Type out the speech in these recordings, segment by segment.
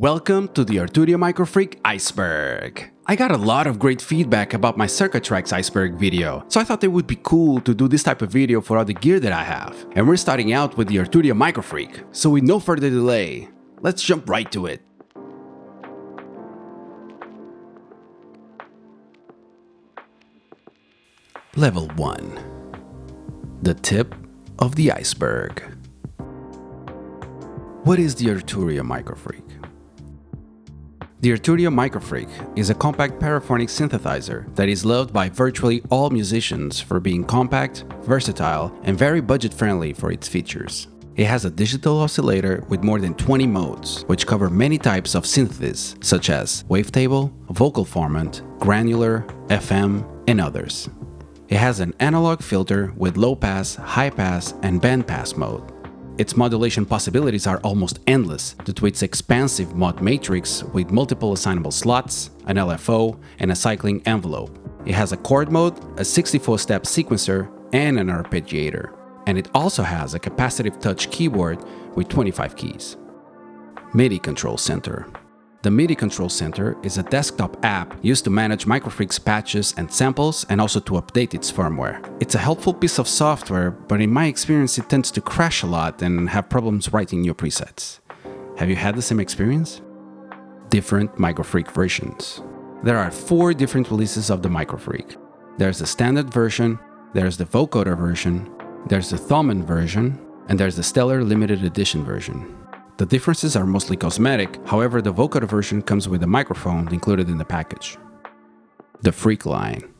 Welcome to the Arturia MicroFreak Iceberg. I got a lot of great feedback about my Circuit Tracks Iceberg video, so I thought it would be cool to do this type of video for all the gear that I have. And we're starting out with the Arturia MicroFreak, so with no further delay, let's jump right to it. Level 1. The tip of the iceberg. What is the Arturia MicroFreak? The Arturia MicroFreak is a compact paraphonic synthesizer that is loved by virtually all musicians for being compact, versatile, and very budget-friendly for its features. It has a digital oscillator with more than 20 modes, which cover many types of synthesis, such as wavetable, vocal formant, granular, FM, and others. It has an analog filter with low-pass, high-pass, and band-pass mode. Its modulation possibilities are almost endless due to its expansive mod matrix with multiple assignable slots, an LFO, and a cycling envelope. It has a chord mode, a 64-step sequencer, and an arpeggiator. And it also has a capacitive touch keyboard with 25 keys. MIDI Control Center. The MIDI Control Center is a desktop app used to manage MicroFreak's patches and samples and also to update its firmware. It's a helpful piece of software, but in my experience it tends to crash a lot and have problems writing new presets. Have you had the same experience? Different MicroFreak versions. There are 4 different releases of the MicroFreak. There's the standard version, there's the Vocoder version, there's the Thomann version, and there's the Stellar Limited Edition version. The differences are mostly cosmetic, however the Vocoder version comes with a microphone included in the package. The Freak line.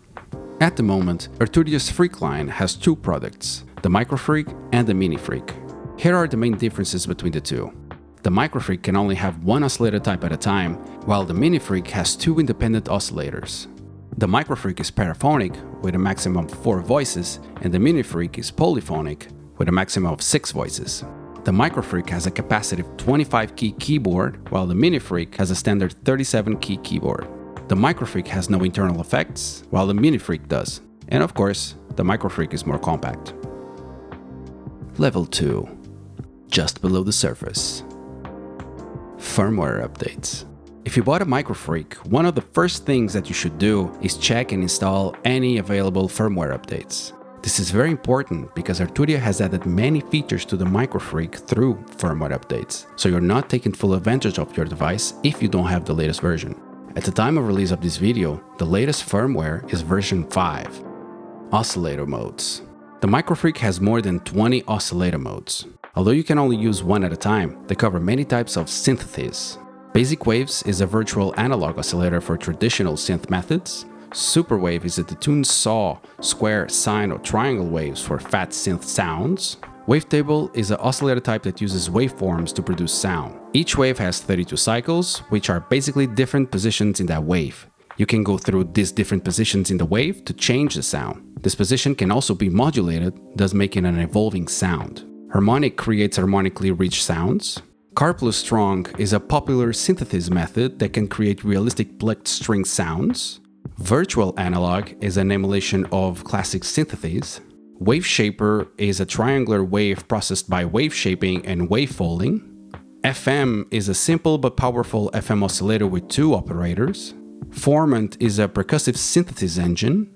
At the moment, Arturia's Freak line has 2 products, the MicroFreak and the MiniFreak. Here are the main differences between the two. The MicroFreak can only have 1 oscillator type at a time, while the MiniFreak has 2 independent oscillators. The MicroFreak is paraphonic with a maximum of 4 voices, and the MiniFreak is polyphonic with a maximum of 6 voices. The MicroFreak has a capacitive 25-key keyboard, while the MiniFreak has a standard 37-key keyboard. The MicroFreak has no internal effects, while the MiniFreak does. And of course, the MicroFreak is more compact. Level 2. Just below the surface. Firmware updates. If you bought a MicroFreak, one of the first things that you should do is check and install any available firmware updates. This is very important because Arturia has added many features to the MicroFreak through firmware updates, so you're not taking full advantage of your device if you don't have the latest version. At the time of release of this video, the latest firmware is version 5. Oscillator modes. The MicroFreak has more than 20 oscillator modes. Although you can only use one at a time, they cover many types of synthesis. Basic Waves is a virtual analog oscillator for traditional synth methods. Superwave is a detuned saw, square, sine, or triangle waves for fat synth sounds. Wavetable is an oscillator type that uses waveforms to produce sound. Each wave has 32 cycles, which are basically different positions in that wave. You can go through these different positions in the wave to change the sound. This position can also be modulated, thus making an evolving sound. Harmonic creates harmonically rich sounds. Car+Strong is a popular synthesis method that can create realistic plucked string sounds. Virtual Analog is an emulation of classic synthesis. Wave Shaper is a triangular wave processed by wave shaping and wave folding. FM is a simple but powerful FM oscillator with 2 operators. Formant is a percussive synthesis engine.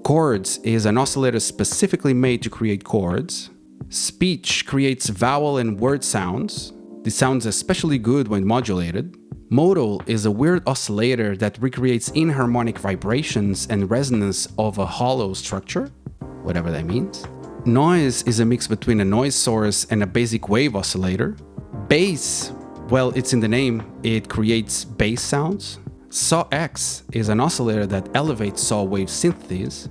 Chords is an oscillator specifically made to create chords. Speech creates vowel and word sounds. This sounds especially good when modulated. Modal is a weird oscillator that recreates inharmonic vibrations and resonance of a hollow structure, whatever that means. Noise is a mix between a noise source and a basic wave oscillator. Bass, well, it's in the name, it creates bass sounds. Saw-X is an oscillator that elevates saw wave synthesis.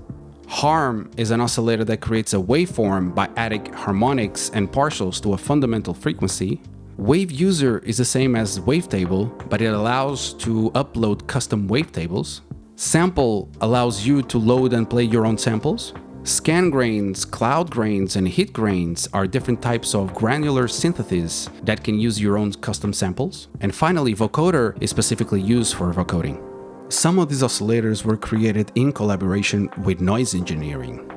Harm is an oscillator that creates a waveform by adding harmonics and partials to a fundamental frequency. Wave User is the same as Wavetable, but it allows to upload custom wavetables. Sample allows you to load and play your own samples. Scan grains, cloud grains, and hit grains are different types of granular synthesis that can use your own custom samples. And finally, Vocoder is specifically used for vocoding. Some of these oscillators were created in collaboration with noise engineering.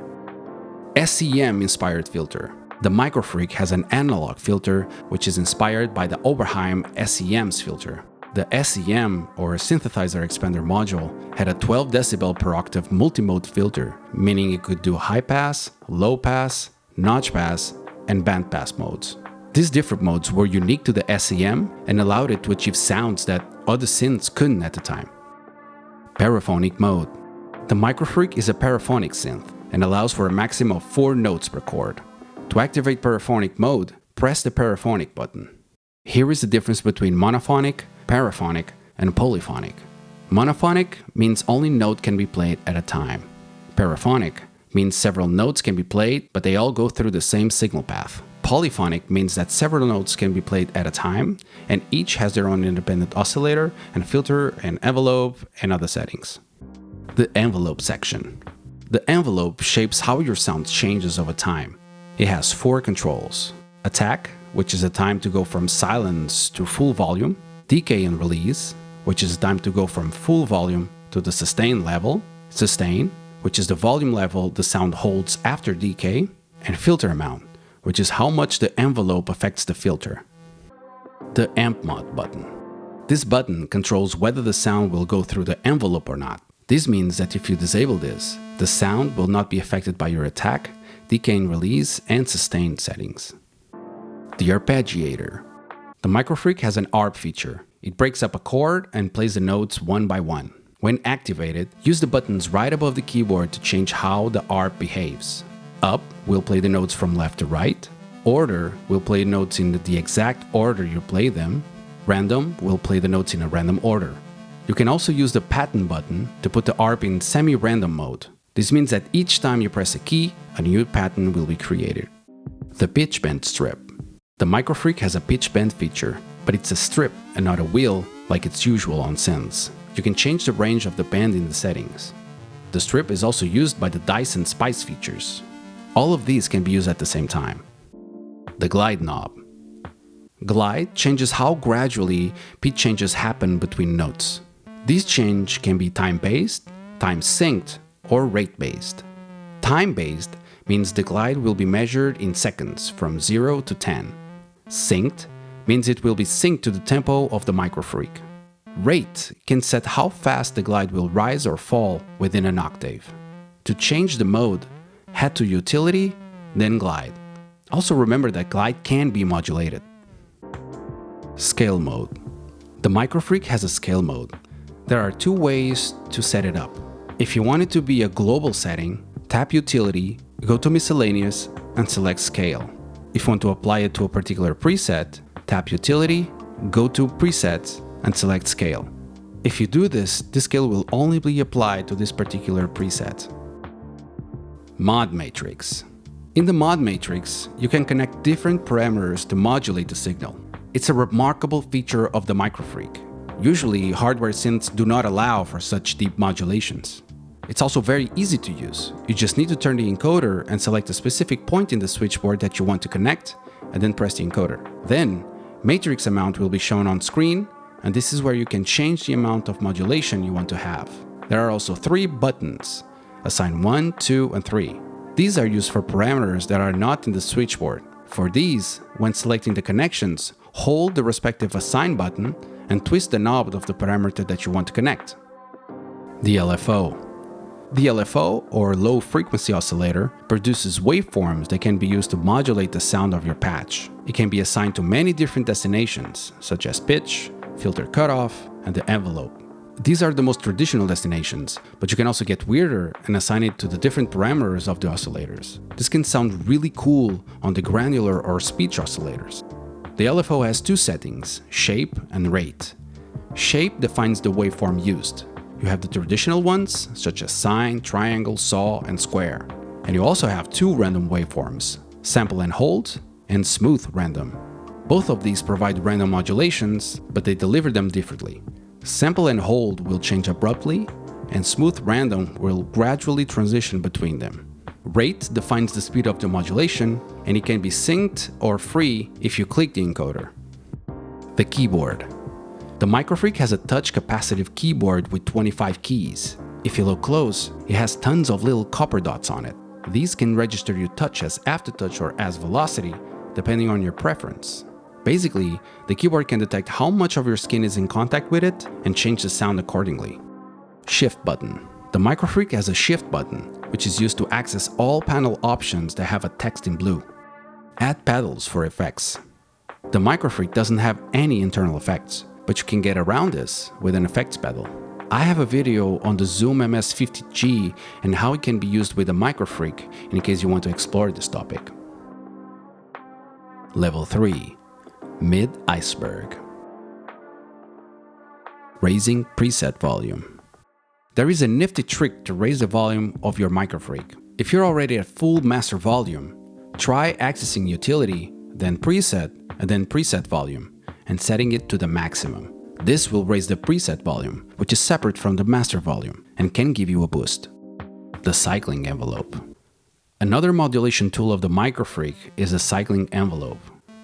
SEM-inspired filter. The MicroFreak has an analog filter which is inspired by the Oberheim SEM's filter. The SEM, or Synthesizer Expander module, had a 12 decibel per octave multimode filter, meaning it could do high pass, low pass, notch pass, and band pass modes. These different modes were unique to the SEM and allowed it to achieve sounds that other synths couldn't at the time. Paraphonic mode. The MicroFreak is a paraphonic synth and allows for a maximum of 4 notes per chord. To activate paraphonic mode, press the paraphonic button. Here is the difference between monophonic, paraphonic, and polyphonic. Monophonic means only note can be played at a time. Paraphonic means several notes can be played, but they all go through the same signal path. Polyphonic means that several notes can be played at a time, and each has their own independent oscillator and filter and envelope and other settings. The envelope section. The envelope shapes how your sound changes over time. It has 4 controls. Attack, which is the time to go from silence to full volume. Decay and release, which is the time to go from full volume to the sustain level. Sustain, which is the volume level the sound holds after decay. And filter amount, which is how much the envelope affects the filter. The amp mod button. This button controls whether the sound will go through the envelope or not. This means that if you disable this, the sound will not be affected by your attack, decay and release, and sustain settings. The arpeggiator. The MicroFreak has an ARP feature. It breaks up a chord and plays the notes one by one. When activated, use the buttons right above the keyboard to change how the ARP behaves. Up will play the notes from left to right. Order will play notes in the exact order you play them. Random will play the notes in a random order. You can also use the pattern button to put the ARP in semi-random mode. This means that each time you press a key, a new pattern will be created. The pitch bend strip. The MicroFreak has a pitch bend feature, but it's a strip and not a wheel like it's usual on synths. You can change the range of the bend in the settings. The strip is also used by the dice and spice features. All of these can be used at the same time. The glide knob. Glide changes how gradually pitch changes happen between notes. These changes can be time-based, time-synced, or rate-based. Time-based means the glide will be measured in seconds from 0 to 10. Synced means it will be synced to the tempo of the MicroFreak. Rate can set how fast the glide will rise or fall within an octave. To change the mode, head to Utility, then Glide. Also remember that glide can be modulated. Scale mode. The MicroFreak has a scale mode. There are 2 ways to set it up. If you want it to be a global setting, tap Utility, go to Miscellaneous, and select Scale. If you want to apply it to a particular preset, tap Utility, go to Presets, and select Scale. If you do this, the scale will only be applied to this particular preset. Mod Matrix. In the Mod Matrix, you can connect different parameters to modulate the signal. It's a remarkable feature of the MicroFreak. Usually, hardware synths do not allow for such deep modulations. It's also very easy to use. You just need to turn the encoder and select a specific point in the switchboard that you want to connect, and then press the encoder. Then, matrix amount will be shown on screen, and this is where you can change the amount of modulation you want to have. There are also 3 buttons. Assign 1, 2, and 3. These are used for parameters that are not in the switchboard. For these, when selecting the connections, hold the respective assign button and twist the knob of the parameter that you want to connect. The LFO. The LFO, or low frequency oscillator, produces waveforms that can be used to modulate the sound of your patch. It can be assigned to many different destinations, such as pitch, filter cutoff, and the envelope. These are the most traditional destinations, but you can also get weirder and assign it to the different parameters of the oscillators. This can sound really cool on the granular or speech oscillators. The LFO has 2 settings, shape and rate. Shape defines the waveform used. You have the traditional ones, such as sine, triangle, saw, and square. And you also have 2 random waveforms, sample and hold, and smooth random. Both of these provide random modulations, but they deliver them differently. Sample and hold will change abruptly, and smooth random will gradually transition between them. Rate defines the speed of the modulation, and it can be synced or free if you click the encoder. The keyboard. The MicroFreak has a touch capacitive keyboard with 25 keys. If you look close, it has tons of little copper dots on it. These can register your touch as aftertouch or as velocity, depending on your preference. Basically, the keyboard can detect how much of your skin is in contact with it and change the sound accordingly. Shift button. The MicroFreak has a shift button, which is used to access all panel options that have a text in blue. Add pedals for effects. The MicroFreak doesn't have any internal effects, but you can get around this with an effects pedal. I have a video on the Zoom MS-50G and how it can be used with a MicroFreak in case you want to explore this topic. Level 3. Mid-Iceberg. Raising preset volume. There is a nifty trick to raise the volume of your MicroFreak. If you're already at full master volume, try accessing Utility, then Preset, and then Preset Volume, and setting it to the maximum. This will raise the preset volume, which is separate from the master volume, and can give you a boost. The cycling envelope. Another modulation tool of the MicroFreak is the cycling envelope.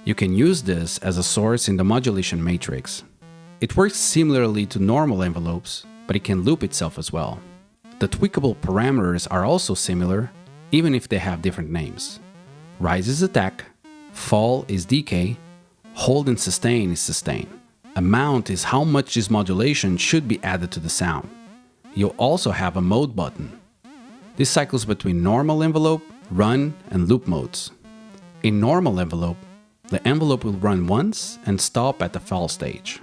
You can use this as a source in the modulation matrix. It works similarly to normal envelopes, but it can loop itself as well. The tweakable parameters are also similar, even if they have different names. Rise is attack, fall is decay, hold and sustain is sustain. Amount is how much this modulation should be added to the sound. You'll also have a mode button. This cycles between normal envelope, run, and loop modes. In normal envelope, the envelope will run once and stop at the fall stage.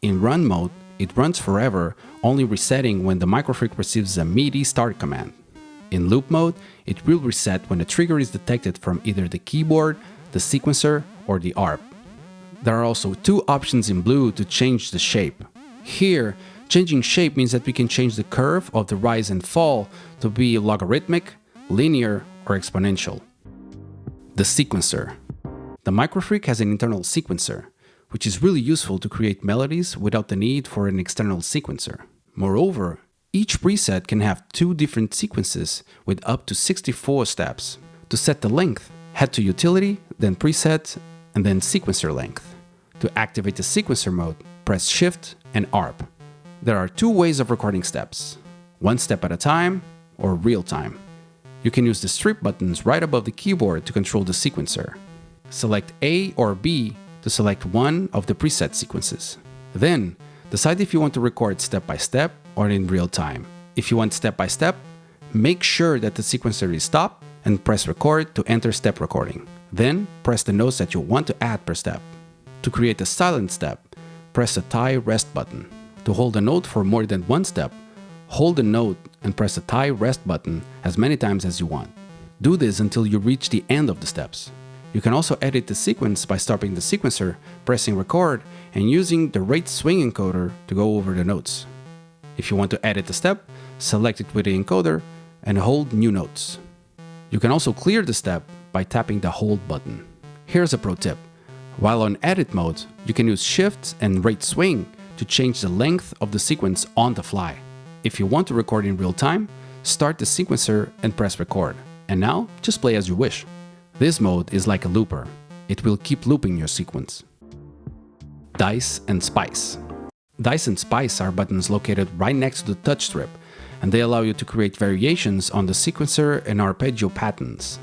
In run mode, it runs forever, only resetting when the MicroFreak receives a MIDI start command. In loop mode, it will reset when the trigger is detected from either the keyboard, the sequencer, or the ARP. There are also two options in blue to change the shape. Here, changing shape means that we can change the curve of the rise and fall to be logarithmic, linear, or exponential. The sequencer. The MicroFreak has an internal sequencer, which is really useful to create melodies without the need for an external sequencer. Moreover, each preset can have two different sequences with up to 64 steps. To set the length, head to Utility, then Preset, and then Sequencer Length. To activate the sequencer mode, press Shift and ARP. There are two ways of recording steps, one step at a time or real time. You can use the strip buttons right above the keyboard to control the sequencer. Select A or B to select one of the preset sequences. Then, decide if you want to record step by step or in real time. If you want step by step, make sure that the sequencer is stopped and press record to enter step recording. Then, press the notes that you want to add per step. To create a silent step, press the tie rest button. To hold a note for more than one step, hold the note and press the tie rest button as many times as you want. Do this until you reach the end of the steps. You can also edit the sequence by stopping the sequencer, pressing record, and using the rate swing encoder to go over the notes. If you want to edit the step, select it with the encoder and hold new notes. You can also clear the step by tapping the hold button. Here's a pro tip. While on edit mode, you can use shift and rate swing to change the length of the sequence on the fly. If you want to record in real time, start the sequencer and press record. And now, just play as you wish. This mode is like a looper. It will keep looping your sequence. Dice and Spice. Dice and Spice are buttons located right next to the touch strip, and they allow you to create variations on the sequencer and arpeggio patterns.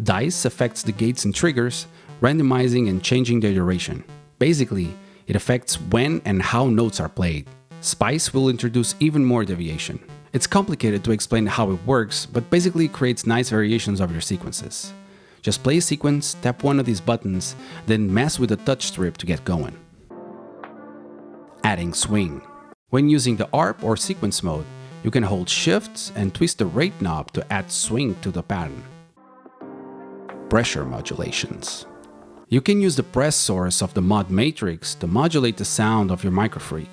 Dice affects the gates and triggers, randomizing and changing their duration. Basically, it affects when and how notes are played. Spice will introduce even more deviation. It's complicated to explain how it works, but basically it creates nice variations of your sequences. Just play a sequence, tap one of these buttons, then mess with the touch strip to get going. Adding swing. When using the ARP or sequence mode, you can hold Shift and twist the rate knob to add swing to the pattern. Pressure modulations. You can use the press source of the mod matrix to modulate the sound of your MicroFreak.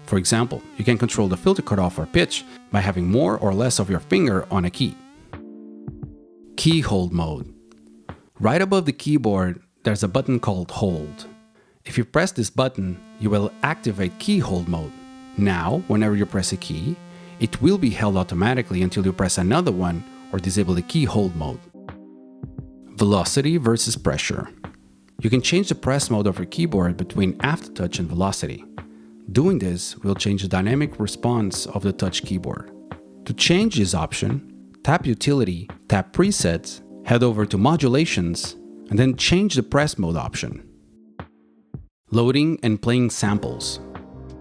For example, you can control the filter cutoff or pitch by having more or less of your finger on a key. Key hold mode. Right above the keyboard, there's a button called Hold. If you press this button, you will activate key hold mode. Now, whenever you press a key, it will be held automatically until you press another one or disable the key hold mode. Velocity versus pressure. You can change the press mode of your keyboard between aftertouch and velocity. Doing this will change the dynamic response of the touch keyboard. To change this option, tap Utility, tap Presets, head over to Modulations, and then change the press mode option. Loading and playing samples.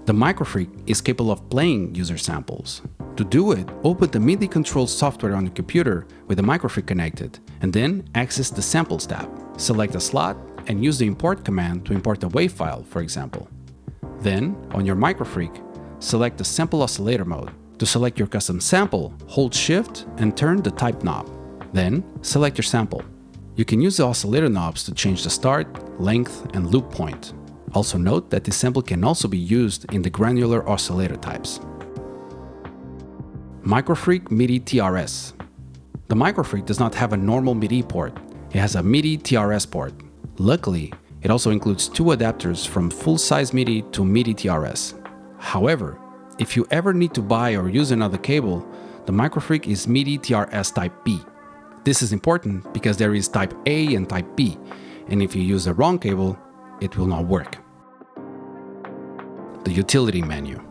The MicroFreak is capable of playing user samples. To do it, open the MIDI control software on your computer with the MicroFreak connected, and then access the Samples tab. Select a slot and use the import command to import a WAV file, for example. Then, on your MicroFreak, select the Sample Oscillator mode. To select your custom sample, hold Shift and turn the Type knob. Then, select your sample. You can use the oscillator knobs to change the start, length, and loop point. Also note that this sample can also be used in the granular oscillator types. MicroFreak MIDI TRS. The MicroFreak does not have a normal MIDI port. It has a MIDI TRS port. Luckily, it also includes two adapters from full-size MIDI to MIDI TRS. However, if you ever need to buy or use another cable, the MicroFreak is MIDI TRS Type B. This is important because there is Type A and Type B, and if you use the wrong cable, it will not work. The utility menu.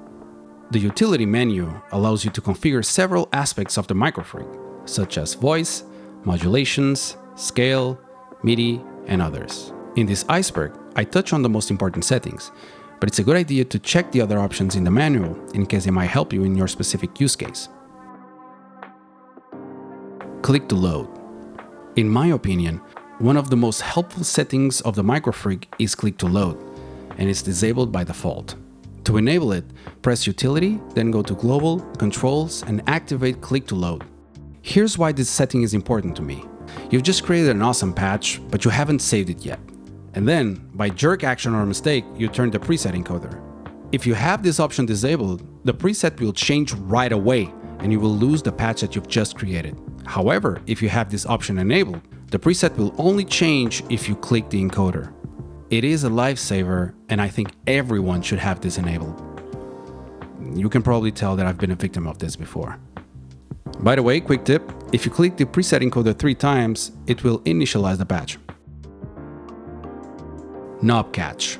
The utility menu allows you to configure several aspects of the MicroFreak, such as voice, modulations, scale, MIDI, and others. In this Iceberg, I touch on the most important settings, but it's a good idea to check the other options in the manual in case they might help you in your specific use case. Click to load. In my opinion, one of the most helpful settings of the MicroFreak is click to load, and it's disabled by default. To enable it, press Utility, then go to Global, Controls, and activate click to load. Here's why this setting is important to me. You've just created an awesome patch, but you haven't saved it yet. And then, by jerk action or mistake, you turn the preset encoder. If you have this option disabled, the preset will change right away, and you will lose the patch that you've just created. However, if you have this option enabled, the preset will only change if you click the encoder. It is a lifesaver, and I think everyone should have this enabled. You can probably tell that I've been a victim of this before. By the way, quick tip, if you click the preset encoder 3 times, it will initialize the patch. Knob catch.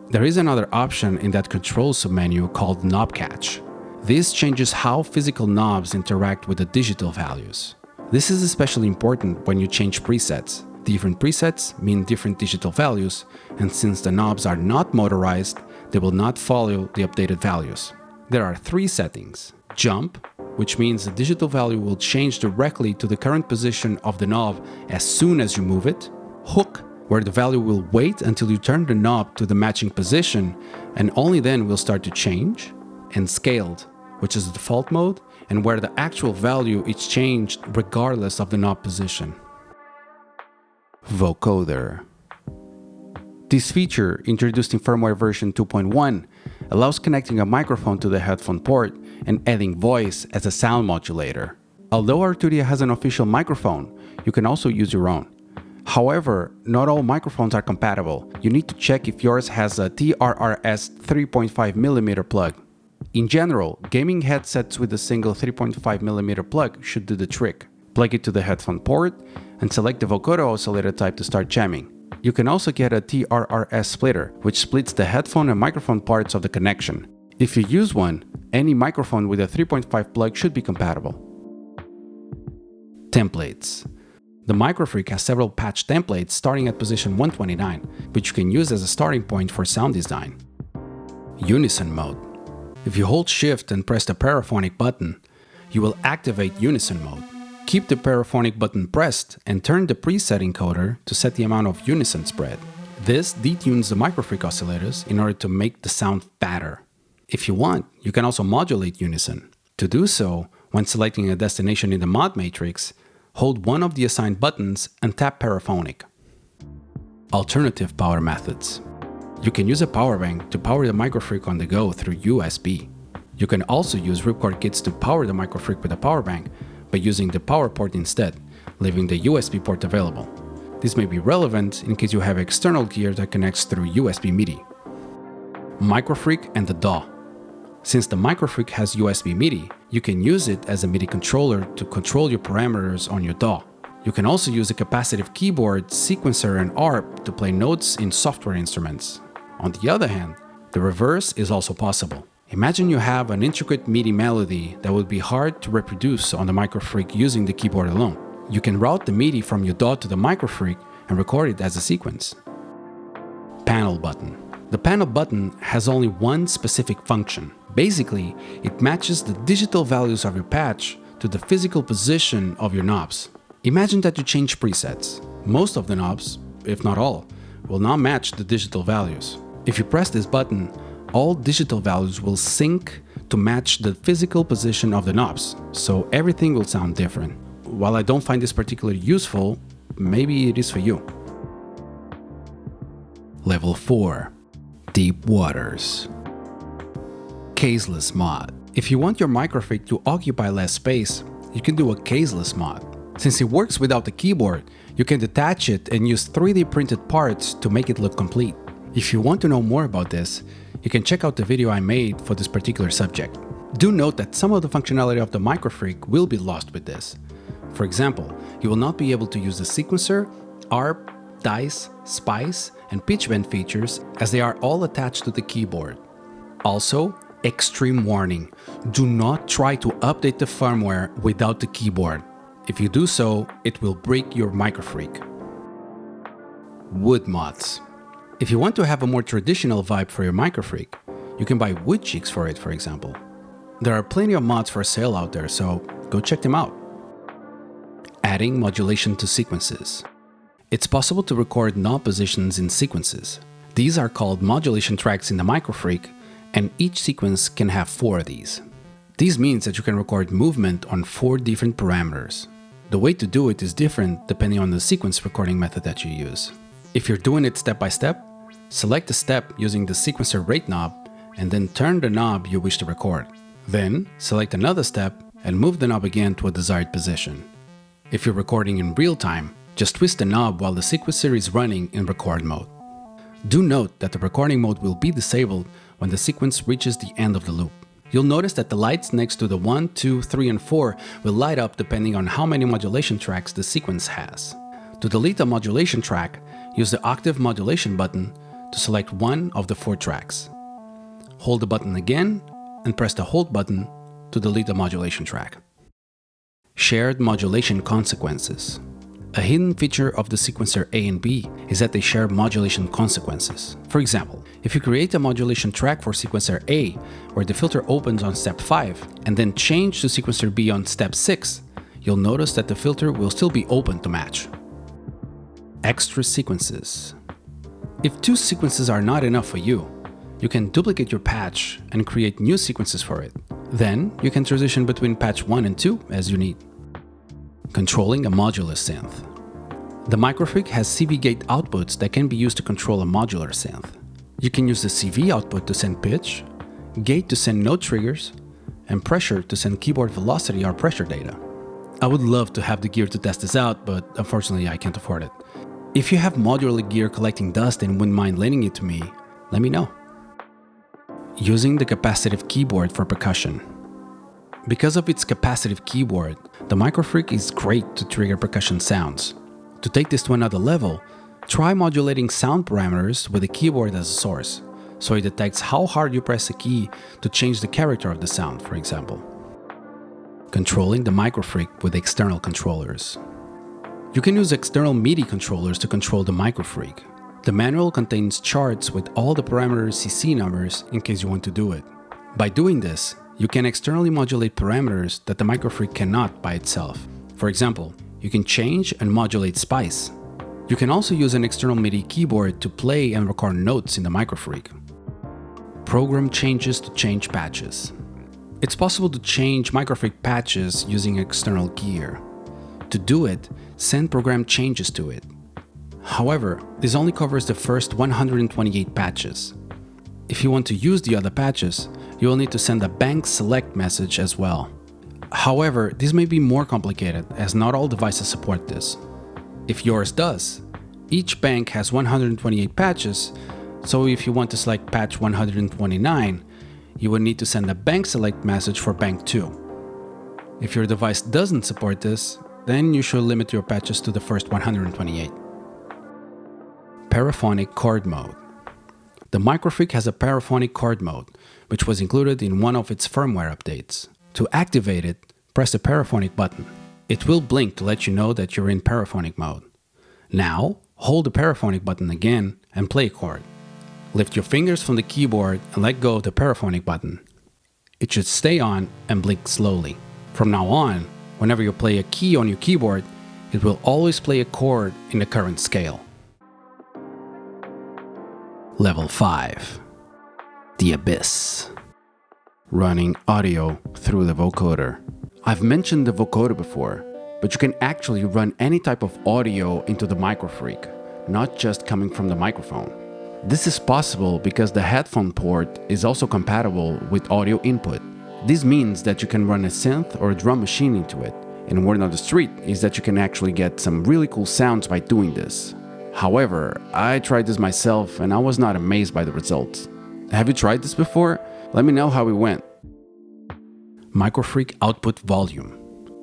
There is another option in that control submenu called knob catch. This changes how physical knobs interact with the digital values. This is especially important when you change presets. Different presets mean different digital values, and since the knobs are not motorized, they will not follow the updated values. There are 3 settings. Jump, which means the digital value will change directly to the current position of the knob as soon as you move it. Hook, where the value will wait until you turn the knob to the matching position, and only then will start to change. And scaled, which is the default mode, and where the actual value is changed regardless of the knob position. Vocoder. This feature, introduced in firmware version 2.1, allows connecting a microphone to the headphone port and adding voice as a sound modulator. Although Arturia has an official microphone, you can also use your own. However, not all microphones are compatible. You need to check if yours has a TRRS 3.5mm plug. In general, gaming headsets with a single 3.5mm plug should do the trick. Plug it to the headphone port and select the Vocoder oscillator type to start jamming. You can also get a TRRS splitter, which splits the headphone and microphone parts of the connection. If you use one, any microphone with a 3.5 plug should be compatible. Templates. The MicroFreak has several patch templates starting at position 129, which you can use as a starting point for sound design. Unison mode. If you hold Shift and press the Paraphonic button, you will activate Unison mode. Keep the Paraphonic button pressed and turn the preset encoder to set the amount of unison spread. This detunes the MicroFreak oscillators in order to make the sound fatter. If you want, you can also modulate unison. To do so, when selecting a destination in the mod matrix, hold one of the assigned buttons and tap Paraphonic. Alternative power methods. You can use a power bank to power the MicroFreak on the go through USB. You can also use ripcord kits to power the MicroFreak with a power bank by using the power port instead, leaving the USB port available. This may be relevant in case you have external gear that connects through USB MIDI. MicroFreak and the DAW. Since the MicroFreak has USB MIDI, you can use it as a MIDI controller to control your parameters on your DAW. You can also use a capacitive keyboard, sequencer, and ARP to play notes in software instruments. On the other hand, the reverse is also possible. Imagine you have an intricate MIDI melody that would be hard to reproduce on the MicroFreak using the keyboard alone. You can route the MIDI from your DAW to the MicroFreak and record it as a sequence. Panel button. The panel button has only one specific function. Basically, it matches the digital values of your patch to the physical position of your knobs. Imagine that you change presets. Most of the knobs, if not all, will not match the digital values. If you press this button, all digital values will sync to match the physical position of the knobs, so everything will sound different. While I don't find this particularly useful, maybe it is for you. Level 4. Deep Waters. Caseless mod. If you want your MicroFreak to occupy less space, you can do a caseless mod. Since it works without the keyboard, you can detach it and use 3D printed parts to make it look complete. If you want to know more about this, you can check out the video I made for this particular subject. Do note that some of the functionality of the MicroFreak will be lost with this. For example, you will not be able to use the sequencer, arp, dice, spice, and pitch bend features as they are all attached to the keyboard. Also, extreme warning, do not try to update the firmware without the keyboard. If you do so, it will break your MicroFreak. Wood mods. If you want to have a more traditional vibe for your MicroFreak, you can buy wood cheeks for it, for example. There are plenty of mods for sale out there, so go check them out. Adding modulation to sequences. It's possible to record knob positions in sequences. These are called modulation tracks in the MicroFreak, and each sequence can have 4 of these. This means that you can record movement on 4 different parameters. The way to do it is different depending on the sequence recording method that you use. If you're doing it step by step, select a step using the sequencer rate knob and then turn the knob you wish to record. Then, select another step and move the knob again to a desired position. If you're recording in real time, just twist the knob while the sequencer is running in record mode. Do note that the recording mode will be disabled when the sequence reaches the end of the loop. You'll notice that the lights next to the 1, 2, 3, and 4 will light up depending on how many modulation tracks the sequence has. To delete a modulation track, use the octave modulation button to select one of the 4 tracks. Hold the button again and press the hold button to delete the modulation track. Shared modulation consequences. A hidden feature of the sequencer A and B is that they share modulation consequences. For example, if you create a modulation track for sequencer A where the filter opens on step 5 and then change to sequencer B on step 6, you'll notice that the filter will still be open to match. Extra sequences. If 2 sequences are not enough for you, you can duplicate your patch and create new sequences for it. Then you can transition between patch 1 and 2 as you need. Controlling a modular synth. The MicroFreak has CV gate outputs that can be used to control a modular synth. You can use the CV output to send pitch, gate to send note triggers, and pressure to send keyboard velocity or pressure data. I would love to have the gear to test this out, but unfortunately I can't afford it. If you have modular gear collecting dust and wouldn't mind lending it to me, let me know. Using the capacitive keyboard for percussion. Because of its capacitive keyboard, the MicroFreak is great to trigger percussion sounds. To take this to another level, try modulating sound parameters with the keyboard as a source, so it detects how hard you press a key to change the character of the sound, for example. Controlling the MicroFreak with external controllers. You can use external MIDI controllers to control the MicroFreak. The manual contains charts with all the parameter CC numbers in case you want to do it. By doing this, you can externally modulate parameters that the MicroFreak cannot by itself. For example, you can change and modulate spice. You can also use an external MIDI keyboard to play and record notes in the MicroFreak. Program changes to change patches. It's possible to change MicroFreak patches using external gear. To do it, send program changes to it. However, this only covers the first 128 patches. If you want to use the other patches, you will need to send a bank select message as well. However, this may be more complicated as not all devices support this. If yours does, each bank has 128 patches, so if you want to select patch 129, you would need to send a bank select message for bank 2. If your device doesn't support this, then you should limit your patches to the first 128. Paraphonic chord mode. The MicroFreak has a paraphonic chord mode, which was included in one of its firmware updates. To activate it, press the paraphonic button. It will blink to let you know that you're in paraphonic mode. Now, hold the paraphonic button again and play a chord. Lift your fingers from the keyboard and let go of the Paraphonic button. It should stay on and blink slowly. From now on, whenever you play a key on your keyboard, it will always play a chord in the current scale. Level 5. The Abyss. Running audio through the vocoder. I've mentioned the vocoder before, but you can actually run any type of audio into the MicroFreak, not just coming from the microphone. This is possible because the headphone port is also compatible with audio input. This means that you can run a synth or a drum machine into it, and word on the street is that you can actually get some really cool sounds by doing this. However, I tried this myself and I was not amazed by the results. Have you tried this before? Let me know how it went. MicroFreak output volume.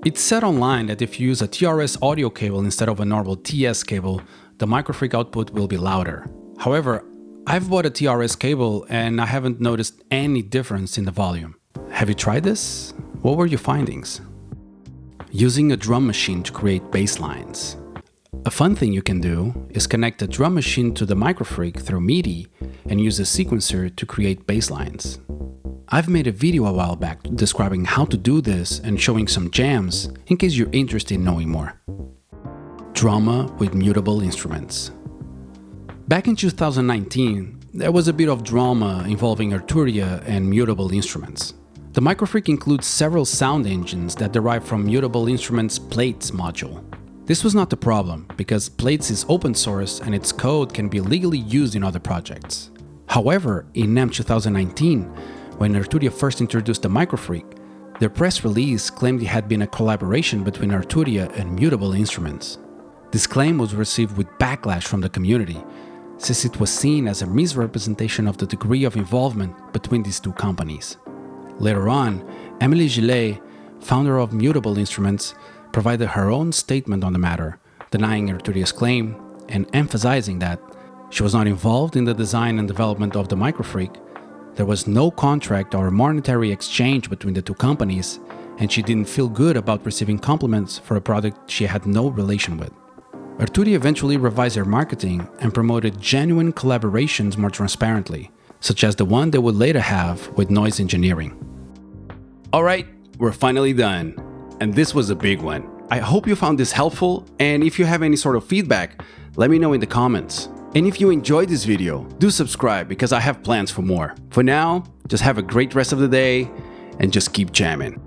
It's said online that if you use a TRS audio cable instead of a normal TS cable, the MicroFreak output will be louder. However, I've bought a TRS cable and I haven't noticed any difference in the volume. Have you tried this? What were your findings? Using a drum machine to create basslines. A fun thing you can do is connect a drum machine to the MicroFreak through MIDI and use a sequencer to create basslines. I've made a video a while back describing how to do this and showing some jams in case you're interested in knowing more. Drama with Mutable Instruments. Back in 2019, there was a bit of drama involving Arturia and Mutable Instruments. The MicroFreak includes several sound engines that derive from Mutable Instruments' Plates module. This was not the problem, because Plates is open source and its code can be legally used in other projects. However, in NAMM 2019, when Arturia first introduced the MicroFreak, their press release claimed it had been a collaboration between Arturia and Mutable Instruments. This claim was received with backlash from the community, since it was seen as a misrepresentation of the degree of involvement between these two companies. Later on, Emily Gillet, founder of Mutable Instruments, provided her own statement on the matter, denying Arturia's claim and emphasizing that she was not involved in the design and development of the MicroFreak, there was no contract or monetary exchange between the two companies, and she didn't feel good about receiving compliments for a product she had no relation with. Arturia eventually revised their marketing and promoted genuine collaborations more transparently, such as the one they would later have with Noise Engineering. Alright, we're finally done. And this was a big one. I hope you found this helpful, and if you have any sort of feedback, let me know in the comments. And if you enjoyed this video, do subscribe because I have plans for more. For now, just have a great rest of the day and just keep jamming.